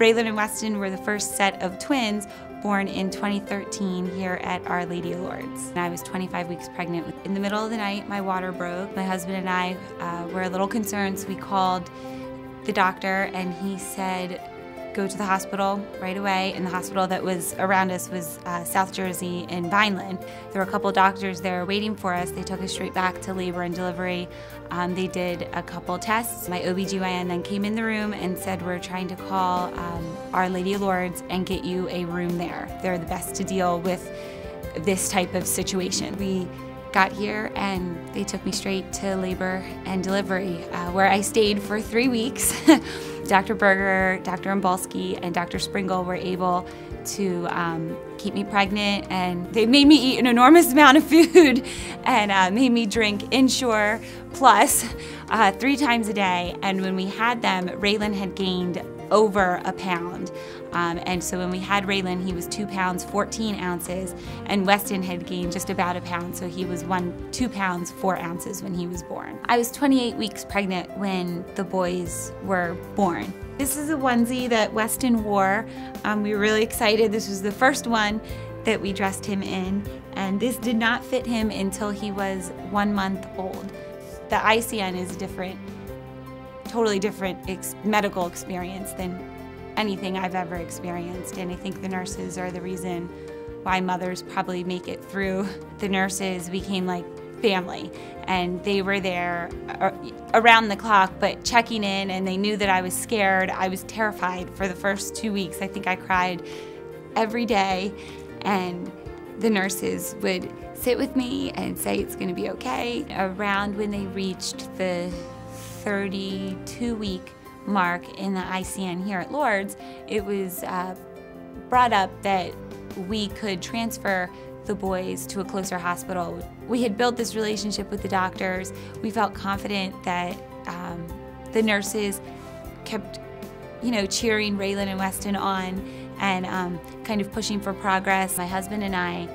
Braylon and Weston were the first set of twins born in 2013 here at Our Lady of Lourdes. And I was 25 weeks pregnant. In the middle of the night, my water broke. My husband and I were a little concerned, so we called the doctor and he said, go to the hospital right away. And the hospital that was around us was South Jersey in Vineland. There were a couple doctors there waiting for us. They took us straight back to labor and delivery. They did a couple tests. My OB/GYN then came in the room and said, we're trying to call Our Lady of Lourdes and get you a room there. They're the best to deal with this type of situation. We got here and they took me straight to labor and delivery, where I stayed for 3 weeks. Dr. Berger, Dr. Imbalski, and Dr. Springle were able to keep me pregnant, and they made me eat an enormous amount of food and made me drink Ensure Plus 3 times a day. And when we had them, Raylan had gained over a pound. And so when we had Raylan, he was 2 pounds, 14 ounces, and Weston had gained just about a pound, so he was 2 pounds, 4 ounces when he was born. I was 28 weeks pregnant when the boys were born. This is a onesie that Weston wore. We were really excited. This was the first one that we dressed him in, and this did not fit him until he was 1 month old. The ICN is different. Totally different medical experience than anything I've ever experienced, and I think the nurses are the reason why mothers probably make it through. The nurses became like family, and they were there around the clock, but checking in, and they knew that I was scared. I was terrified for the first 2 weeks. I think I cried every day, and the nurses would sit with me and say it's going to be okay. Around when they reached the 32-week mark in the ICN here at Lourdes, it was brought up that we could transfer the boys to a closer hospital. We had built this relationship with the doctors. We felt confident that the nurses kept, cheering Raylan and Weston on and kind of pushing for progress. My husband and I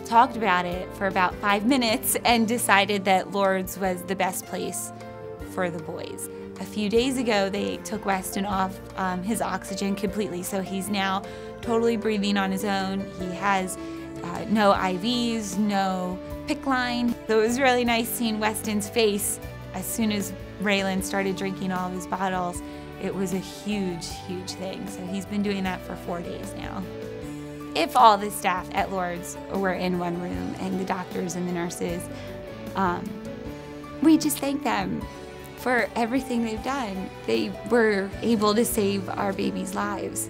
talked about it for about 5 minutes and decided that Lourdes was the best place for the boys. A few days ago, they took Weston off his oxygen completely, so he's now totally breathing on his own. He has no IVs, no PICC line. So it was really nice seeing Weston's face as soon as Raylan started drinking all of his bottles. It was a huge, huge thing. So he's been doing that for 4 days now. If all the staff at Lourdes were in one room, and the doctors and the nurses, we just thank them for everything they've done. They were able to save our babies' lives.